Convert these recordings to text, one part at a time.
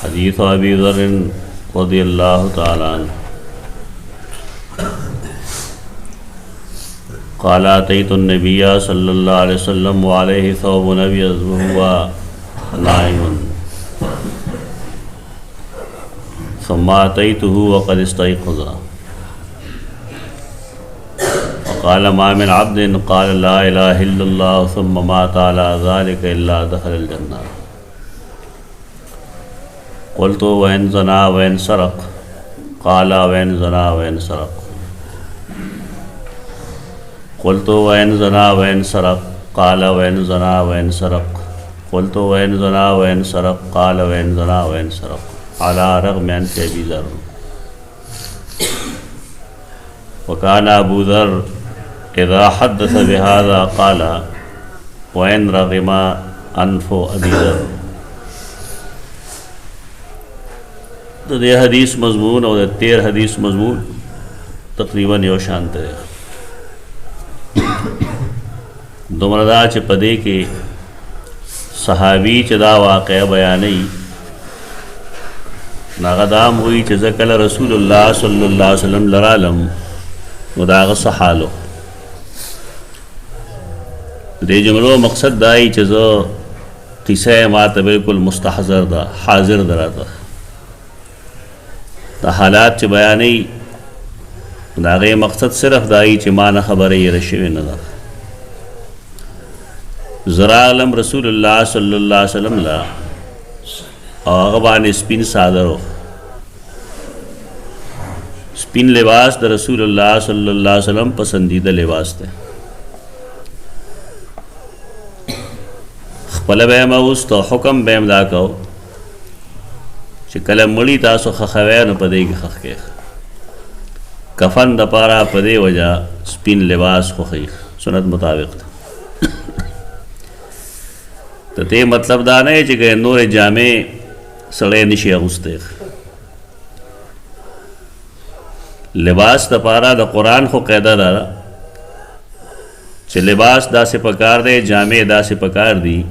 حدیث ابی ذر رضی اللہ تعالی عنہ قال اتیت النبی صلی اللہ علیہ وسلم وعلیہ ثوب ابیض وهو نائم ثم اتیته وقد استيقظ وقال ما من عبد قال لا اله الا الله ثم مات على ذلك الا دخل الجنة. قلت وإن زنا وإن سرق قال وإن زنا وإن سرق. قلت وإن زنا وإن سرق قال وإن زنا وإن سرق. قلت وإن زنا وإن سرق قال وإن زنا وإن سرق على رغم أنف أبي ذر. وكان أبو ذر إذا حدث بهذا قال وإن رغم أنف أبي ذر. تو دے حدیث مضمون اور تیر حدیث مضمون تقریباً یو شانت ہے. دمردا چ پدے کے صحابی چدا واقع بیانی ناغدام ہوئی چ زکل رسول اللہ صلی اللہ علیہ وسلم لرالم وداغ صحالو دے جملو مقصد دائی چ زو قصہ مات بالکل مستحضر دا حاضر درا دا دا حالات چ بیانی داغے مقصد صرف دائی چ مانا خبری رشوی ندا ذرا علم رسول اللہ صلی اللہ علیہ وسلم لا آغبان سپین صادرو سپین لباس دا رسول اللہ صلی اللہ علیہ وسلم پسندیدہ لباس دے. خپل بیم اوست و حکم بیم دا کو چی کلم مڑی تاسو خخوین پدے کی خخ کے کفن دا پارا پدے وجہ سپین لباس خوخیخ سنت مطابق تھا. تو تے مطلب دا نہیں چی کہ نور جامع سڑے نشی اغسطیخ لباس دا پارا دا قرآن خو قیدہ دارا چی لباس دا سے پکار دے جامع دا سے پکار دی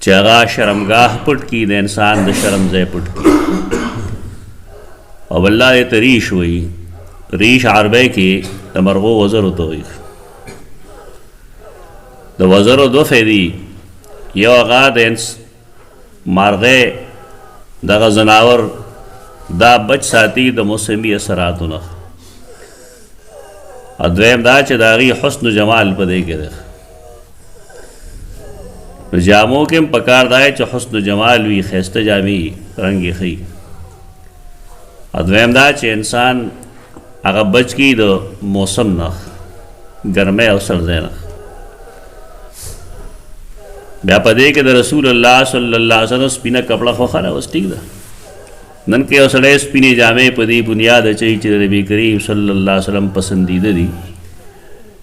چی اغا شرمگاہ پٹ کی دے انسان دا شرم زے پٹ کی. اور واللہ دے تریش ہوئی ریش عربے کی دا مرغو وزر ہوتا ہوئی دا وزر و دو فیدی یو اغا دا مارغے دا غزناور دا بچ ساتی دا موسمی اثراتو نخ ادویم دا چه داغی حسن و جمال پدے کے دے جاموں کم پکار دائے چه حسن و جمال وی خیست جامی رنگی خی ادویم دا چه انسان اگا بچ کی دا موسم نخ گرمے او سردے نخ بیا پدے کہ دا رسول اللہ صلی اللہ علیہ وسلم سپینہ کپڑا خوخانا بس ٹھیک دا نن کے اسڑے سپینے جامع پدی بنیاد چاہی چی نبی کریم صلی اللہ علیہ وسلم پسندیدہ دی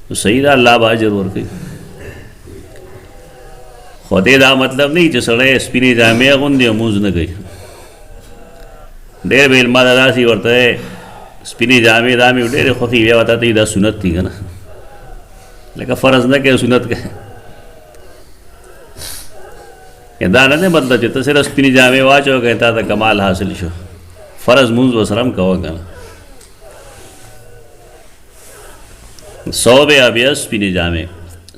تو صحیح دا اللہ باجر ورکی خودے دا مطلب نہیں چی سڑے سپینے جامع غندی اموز نہ گئی دیر بے علمہ دا سی ورطا ہے سپینے جامع دامی دیر خوخی بیا بتا تی دا سنت تھی گا نا لیکن فرض نہ کہ سنت کہ دا نه مطلب چې ته صرف سپینې جامې واچو تا ته کمال حاصل شو فرض مونځ وسره هم کوه که نه ثوب ابیض سپینې جامې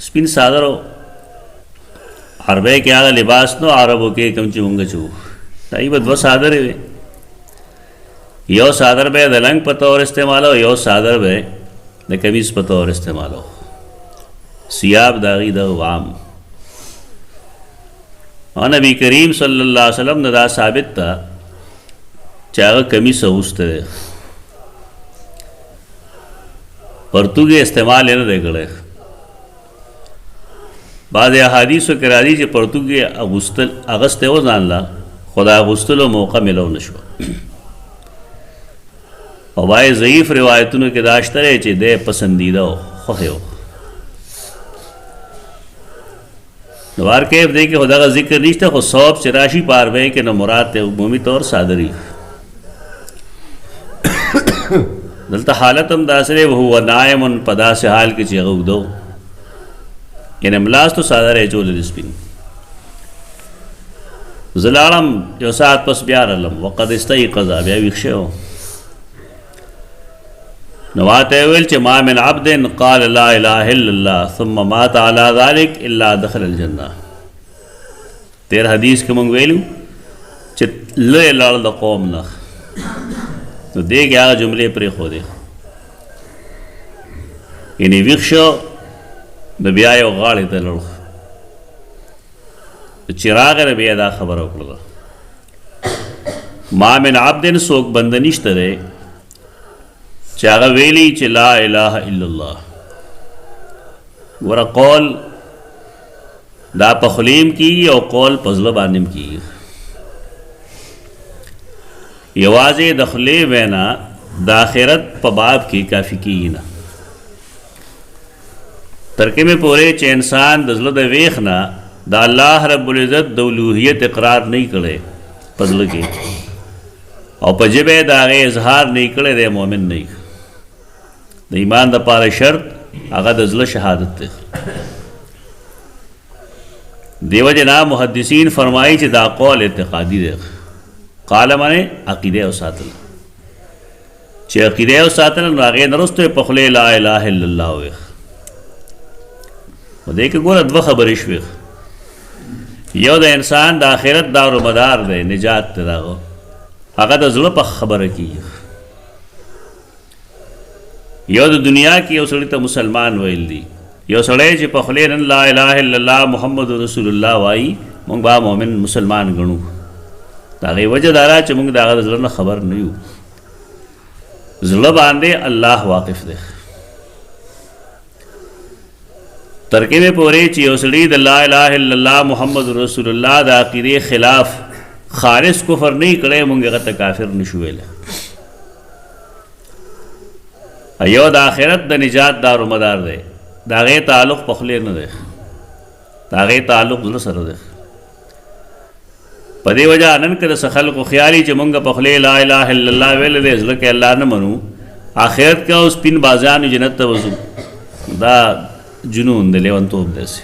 سپین صادر عربے کې هغه لباس نو عربو کې کوم چې مونږ چې وو دای به دوه صادرې وې یو صادر به د لنګ په طور استعمالو یو صادر به د کمیس په طور استعمالو سیاب د هغې د عام اور نبی کریم صلی اللہ علیہ وسلم نے دا ثابت تھا چاہا کمیس اوستے دے پرتوگے استعمال ہے نا دے گڑے بعض احادیث و کرادی چی پرتوگے اغسطے ہو زان لا خدا اغسطل و موقع ملو نشو اور بھائی ضعیف روایتوں کے داشترے چی دے پسندیدہ ہو خوخے ہو نوار کیف دے کہ خدا کا ذکر نیشتا خود صوب چراشی پار بے کہ نہ مراد تے عمومی طور صادری دلتا حالت ہم داسرے وہ نائم ان پدا سے حال کی چیغ دو یعنی ملاس تو صادر ہے چول دسپین زلاړم یو ساعت پس بیا رالم وقد استيقظ بیا ویښ شو نو واته ویل چې ما من عبد قال لا اله الا الله ثم مات على ذلك الا دخل الجنه تیر حدیث کې مونږ ویلو چې لې لاړ د قوم نه نو دېږي هغه جملې پرې ښودې یعنې ویښ شو د بیا یو غاړې ته لړ چې راغی نه بیا دا خبره وکړله ما من عبد څوک بنده نشته دی چې هغه ویلي چې لا اله الا الله ګوره قول دا په خولې هم کېږي او قول په زړه باندې هم کېږي یوازې د خولې وینا د آخرت په باب کې کافي کېږي نه ترکې مې پورې چې انسان د زړه د ویښ نه د الله رب العزت د الوهیت اقرار نه کړی په زړه کې او په ژبه د هغې اظهار نه کړی دی مؤمن نه د ایمان دپاره شرط هغه د زړه شهادت دی دیو جنا محدثین فرمایي چې دا قول اعتقادي دی قال معنی عقیده او ساتل چې عقیده او ساتل نو هغې نه وروسته په خولې لا اله الا الله ویښ نو دې کې ګوره دوه خبرې شوې یو د انسان د آخرت دار و مدار دی نجات دی د هغه هغه د زړه په خبره کېږي یو د دنیا کې یو سړي ته مسلمان ویل دي یو سړی چې په خولې نن لا اله الا الله محمد رسول الله وایي موږ به مؤمن مسلمان ګڼو د هغې وجه دا ده چې موږ د هغه د زړه نه خبر نه یو زړه باندې الله واقف دی ترکې مې پورې چې یو سړي د لا اله الا الله محمد رسول الله د عقیدې خلاف خالص کفر نه کړی موږ هغه ته کافر نشو ویلی یو د آخرت د نجات دار و مدار دی د هغې تعلق په خولې نه دی د هغې تعلق زړه سره دی په دې وجه نن که د څه خلکو خیالي چې مونږ په خولې لا اله الا الله ویلی دی زړه کې الله نه منو آخرت کې او سپین بازیانو جنت ته وځو دا جنون دی لیونتوب داسې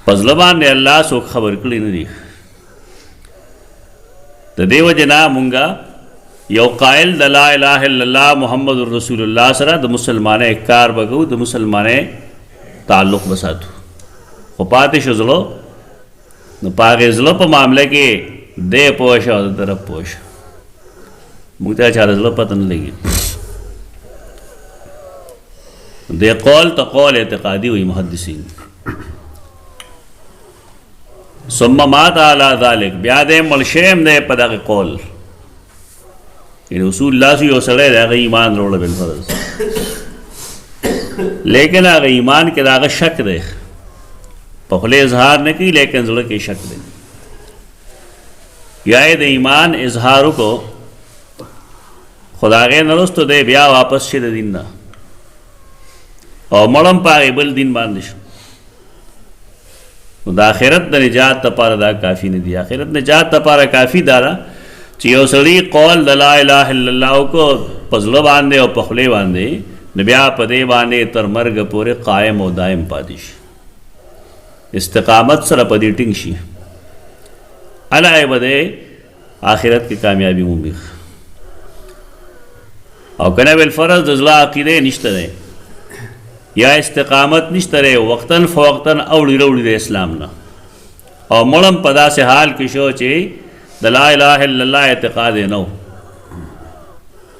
په زړه باندې الله څوک خبر کړي نه دي د دې وجه نه مونږه یو قائل د لا اله الا الله محمد رسول الله سره د مسلمانۍ کار به کوو د مسلمانۍ تعلق به ساتو خو پاتې شو زړه نو په هغې زړه په معامله کې دی پوه شه او د طرف پوه شه موږ ته چا د زړه پته نه لګي دې قول ته قول اعتقادي وي محدثین ثم مات علی ذلک بیا دې مړ شوی هم دی په دغه قول یعنی اصول الله سو یو سړی د هغه ایمان راوړه بالفرض لیکن هغه ایمان کې د هغه شک دی په خولې اظهار نه کوي لیکن زړه کې شک دی یا یې د ایمان اظهار وکړو خو د هغې نه وروسته دی بیا واپس شي د دین نه او مړم په هغې بل دین باندې شو نو د آخرت د نجات دپاره دا کافي نه دي آخرت نجات دپاره کافي دا ده چې یو سړي قول د لا اله الا الله وکړو په زړه باندې او په خولې باندې نو بیا په دې باندې تر مرګه پورې قایم او دایم پاتې شي استقامت سره په دې ټینګ شي هلته به دی آخرت کې کامیابي مومي او که نه بالفرض د زړه عقیدې نشته دی یا استقامت نشته دی وقتاً فوقتاً اوړي روړي د اسلام نه او مړم په داسې حال کې شو چې د لا اله الا الله اعتقاد یې نه و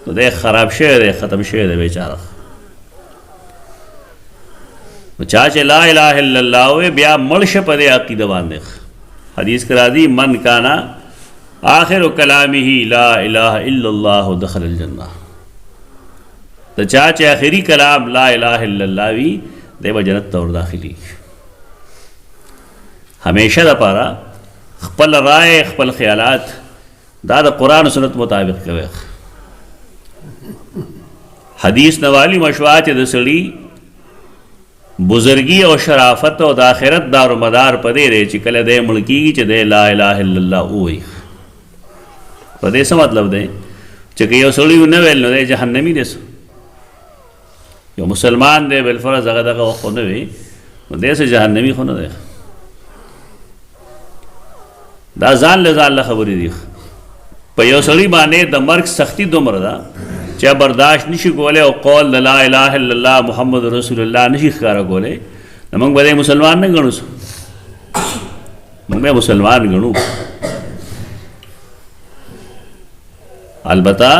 نو دی خراب شوی دی ختم شوی دی بیچاره نو چا چې لا اله الا الله وی بیا مړ شه په دې عقیده باندې حدیث کې راځي من کانا آخر کلامه لا اله الا الله دخل الجنه د چا چې آخري کلام لا اله الا الله وي دی به جنت ته ور داخلي همیشه دپاره خپل رائے خپل خیالات دا د قرآن و سنت مطابق کوي حدیث نوالی مشوا چې د سړي بزرګي او شرافت او د آخرت دار و مدار په دې دی چې کله دی مړ کېږي چې دی لا اله الا الله ووایي په دې څه مطلب دی چې که یو سړي ونه ویل نو دی جهنمي دی یو مسلمان دی بالفرض هغه دغه وخت ونه وي نو دی څه جهنمي خو نه دی دا ځان له خبرې دي. په یو سړي باندې د مرګ سختی دومره ده چې برداشت نشي کولی او قول د لا اله الا الله محمد رسول الله نشي ښکاره کولی، نو موږ به مسلمان نه ګڼو، موږ به مسلمان ګڼو. البته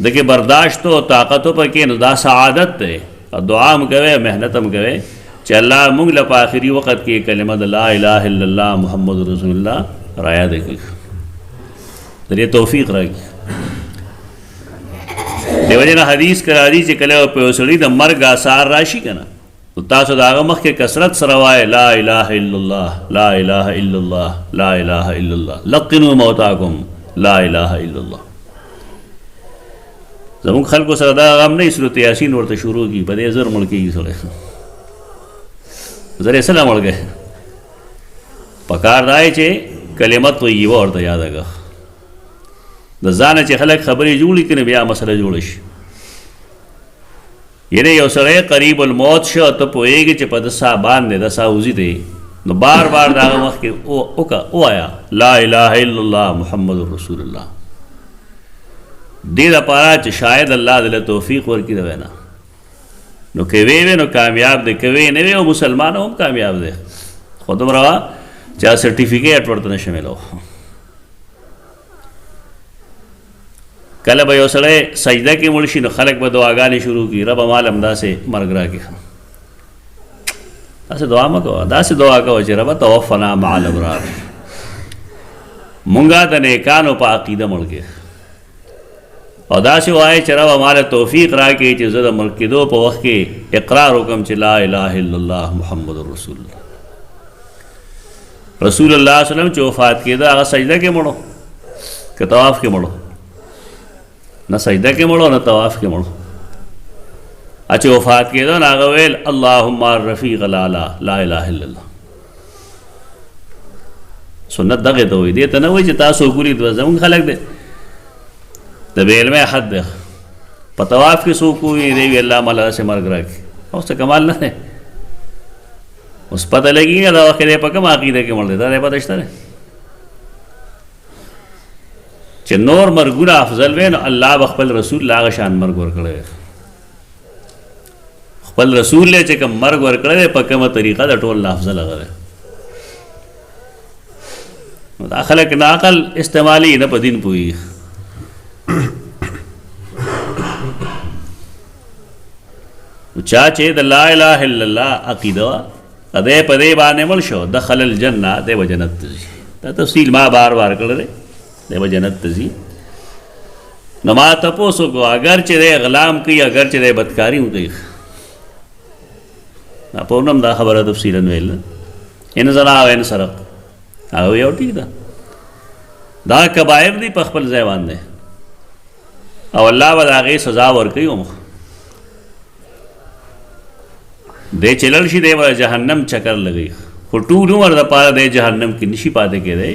دغه برداشت او طاقت په کې نو دا سعادت ده. دعا هم کوي، محنت هم کوي چې الله موږ له په آخري وخت کې کلمه د لا اله الا الله محمد رسول الله رایاد کړي، دې توفیق راکړي. دیو جن حدیث کرا دی چې کله په وسړي د مرګ آثار راشي کنه، نو تاسو د هغه مخکې کثرت سره وایي لا اله الا الله لا اله الا الله لا اله الا الله، لقنوا موتاکم لا اله الا الله. زموږ خلکو سره دا غم نه سورت یاسین ورته شروع کی، په دې زر مړ کېږي سړی، زر یې سره مړ گئے. پکار دا چې کلمه طیبه ورته یاده کړه. د ځانه چې خلک خبرې جوړي کړي بیا مسله جوړه شي. یعنی یو سړی قریب الموت شو، ته پوهېږي چې په د ساه باندې د ساه وځي دی، نو بار بار د هغه مخکې ووایه لا اله الا الله محمد رسول الله، دې دپاره چې شاید الله دله توفیق ورکړي د وینا. نو که وی نو کامیاب دی، که وی نه وی او مسلمان هم کامیاب دی. خو دومره وه چې سرټیفیکیټ ورته نشه میلو. کله به یو سړی سجده کې مړ شي نو خلک به دعاګانې شروع کړي، ربه مال همداسې مرګ راکړي. داسې دعا مه کوه، داسې دعا کوه چې ربه توفنا مع الابرار، مونږه د نیکانو په عقیده مړ کړې. او داسې وایي چې ربه مال توفیق راکړي چې زه د مړ کېدو په وخت کې اقرار وکړم چې لا اله الا الله محمد رسول الله. رسول الله صلی الله علیه وسلم چې وفات کېده هغه سجده کې مړو که طواف کې مړو؟ نه سجده کې مړو نه طواف کې مړو. چې وفات کېده نو هغه ویل اللهم الرفیق الاعلی لا اله الا الله. سنت دغې ته وایي، دې ته نه وایي چې تاسو وګورئ زموږ خلک دی د بې علمۍ حد دی. په طواف کې څوک وایي دی وي الله ماله داسې مرګ راکړي، اوس څه کمال نه دی. اوس پته لګېږي دا وخت کې دی په کومه عقیده کې مړ دی، دا دی پته شته دی چې نور مرګونه افضل وي، نو الله به خپل رسول له هغه شان مرګ ورکړی دی. خپل رسول له چې کوم مرګ ورکړی دی په کومه طریقه د ټول نه افضل هغه دی. نو دا خلک نه عقل استعمالي نه په دین پوهېږي. چا چې د لا اله الا الله عقیده وه دی په دې باندې مړ شو دخل الجنه، دی به جنت ته ځي. دا تفصیل ما بار بار کړی دی، دی به جنت ته ځي. نو ما تپوس وکړو اگر چې دی غلام کوي، اگر چې دی بدکاري هم کوي، دا پوهنم دا خبره تفصیلا ویل ان زنا او ان سرق، هغه یو ټیک ده، دا کبایر دي په خپل ځای باندې، او الله به د هغې سزا ورکوي. هم دی چې لړ شي دی به جهنم چکر لګوي، خو ټول عمر دپاره دی جهنم کې نشي پاتې کېدی،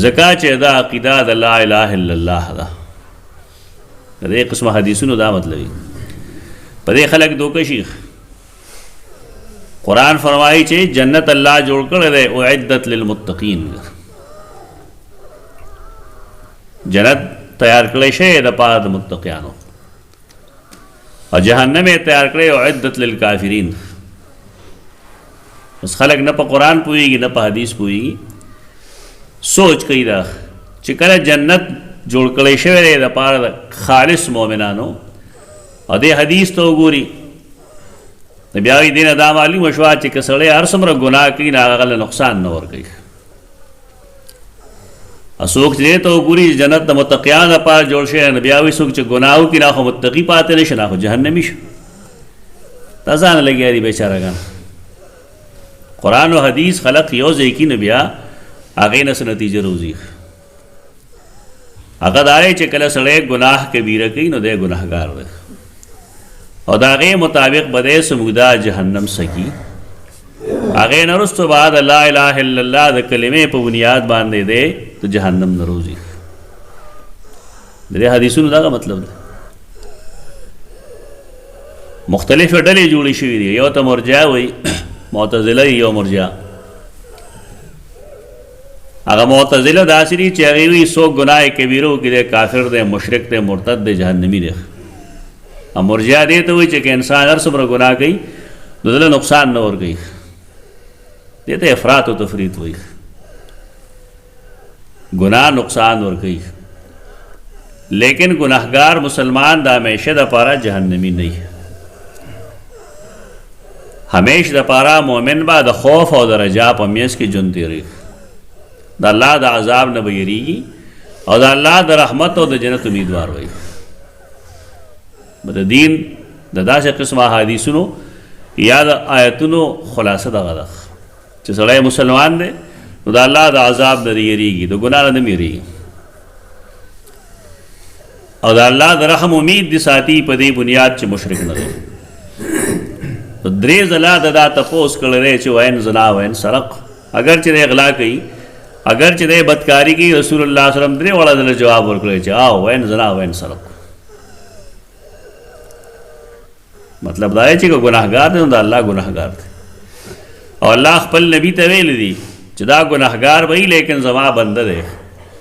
ځکه چې دا عقیده د لا اله الا الله ده. د دې قسمه حدیثونو دا مطلب وي. په دې خلک دوکه شي. قرآن فرمایي چې جنت الله جوړ کړی دی اعدت للمتقین، جنت تیار کړی شی د پاره د متقیانو، او جهنم یې تیار کړی اعدت للکافرین. بس خلک نه په قرآن پوهېږي نه په حدیث پوهېږي، سوچ کوي دا چې کله جنت جوړ کړی شوی دی د پاره د خالص مؤمنانو، او دې حدیث ته وګوري نو بیا وایي دې نه دا معلومه شوه چې که سړی هر څومره ګناه کوي نو هغه له نقصان نه ورکوي. څوک چې دې ته وګوري جنت د متقیانو لپاره جوړ شوی، نو بیا وایي څوک چې ګناه وکړي نه خو متقي پاتې نه شي، نه خو جهنمي شو. دا ځان لګیا دي بیچارهګان. قرآن و حدیث خلق یو ځای کي، نو بیا هغې نه څه نتیجه روزي. هغه دا دی چې کله سړی ګناه کبیره کوي نو دی ګناهګار دی، او د هغې مطابق به دی سموده جهنم سکي. هغې نه وروسته بعد لا اله الا الله د کلمې په بنیاد باندې دی د جهنم نه روزي. د دې حدیثونو دغه مطلب دی. مختلفې ډلې جوړې شوي دي، یو ته مرجع وایي، معتزله یو مرجع، هغه معتزله داسې دي چې هغوی وایي څوک ګناه کبیره وکړي دی کافر دی مشرک دی مرتد دی جهنمي دی. او مرجئه دې ته وایي چې که انسان هر څومره ګناه کوي نو دله نقصان نه ورکوي، دې ته افراط و تفریط وایي. گناہ نقصان ورکوي لیکن گناہگار مسلمان دا ہمیشہ دا پارا جہنمی نہیں، ہمیشہ دا پارا مومن با دا خوف او دا رجا پا میس کی جن تیری، دا اللہ دا عذاب نہ بیریگی اور دا اللہ دا رحمت او دا جنت امیدوار ہوئی. بدا دین دا سے قسم حدیثنو یا دا آیتنو خلاصہ دا غدا چھ سڑے مسلمان دے نو دا اللہ دا عذاب دا یریگی دا گناہ نہ میریگی او دا اللہ دا رحم امید دی ساتی پا دی بنیاد چھ مشرک نہ دے. تو دریز اللہ دا تپوس کر رہے چھ وین زنا وین سرق، اگر چھ دے اغلا کئی اگر چھ دے بدکاری کی رسول اللہ صلی اللہ علیہ وسلم درے والا دل جواب ورکلے چھ آو وین زنا وین سرق. مطلب دا ہے چھ کہ گناہگار دے دا اللہ گناہگار دے اور اللہ خپل نبی تویل دی چھ دا گناہگار بھئی لیکن زما بندہ دے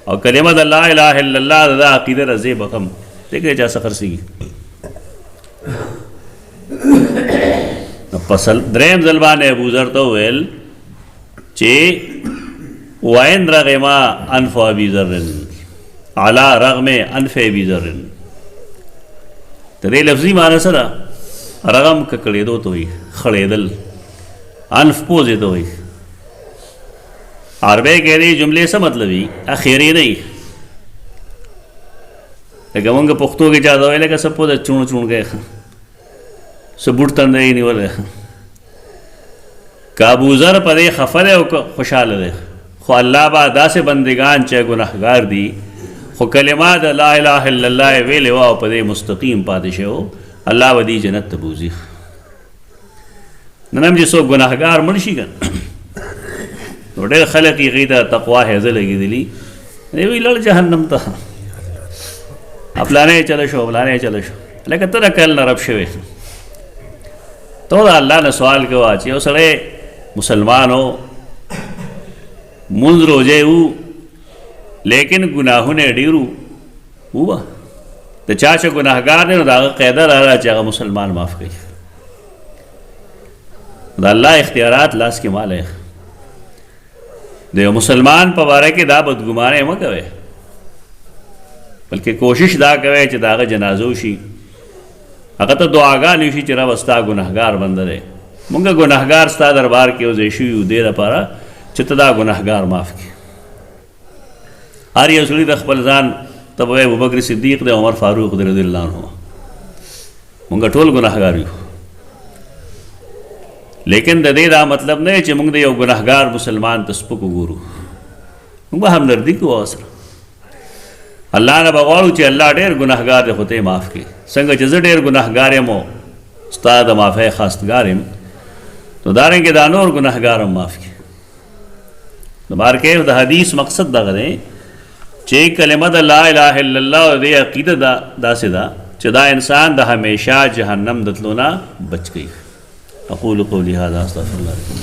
اور کلمہ دا لا الہ الا اللہ دا عقیدہ رضی بکم دیکھے جا سخر سیگی. پسل درہم ظلمان ابو ذر تو ویل چے وَإِنْ رَغِمَ أَنْفُ أَبِي ذَرٍ عَلَى رَغْمِ أَنْفِ أَبِي ذَرٍ. ترے لفظی معنی سرا رغم ککڑے دو تو ہی کھڑے دل انف پوزے تو ہی عربے کہہ رہی جملے سے مطلب ہی اخیری نہیں لیکن منگا پختو کی چاہتا ہوئے لیکن سب پوزے چون چون گئے سب بڑھتن دے ہی نہیں والے کابو ذر پدے خفر ہے خوشحال دے خو اللہ با دا سے بندگان چاہ گناہگار دی خو کلمات لا الہ الا اللہ ویلے واو پدے مستقیم پادشے ہو اللہ ودی جنت تبوزی. ننم جسو گناہگار مرشی گن تو دیر خلقی غیدہ تقوی حیزہ لگی دلی وی لڑ جہنم تا اب لانے چلے شو لیکن ترہ کل نہ رب شوے تو دا اللہ نے سوال کے واچی او سڑے مسلمان ہو منذ روجے ہو لیکن گناہوں نے ڈیرو ہوا تو چاچا گناہگار نے دا قیدہ رہا چاہا مسلمان معاف گئی. دا اللہ اختیارات لاس کے مال ہے دے مسلمان پا بارے کے دا بدگمانے ماں کوئے بلکہ کوشش دا کوئے چا داغ جنازو شی اگر تا دعاگاہ نیوشی چرا بستا گناہگار بند رہے منگا گناہگار ستا دربار کے وزیشوی دیر پارا چتا دا گناہگار معاف کی. آری اصولی دا خپلزان تب ابو بکر صدیق دے عمر فاروق دے رضی اللہ عنہ منگا ٹول گناہگاری ہو لیکن دے دا مطلب نہیں چھ منگ دے یو گناہگار مسلمان تسپکو گورو منگا ہم نردی کو آسر اللہ نے بغوارو چھ اللہ دیر گناہگار دے خطے معاف کی سنگا چھ دیر گناہگاریم ہو استاد معاف ہے خواستگاریم تو داریں کہ دانور گناہگارم معاف کی. دمار کے دا حدیث مقصد دا غدیں چھ کلمہ دا لا الہ الا اللہ دے عقیدہ دا سے دا چھ دا انسان دا ہمیشہ جہنم دتلونا بچ گئی. اقول قولی هذا استغفر الله لكم.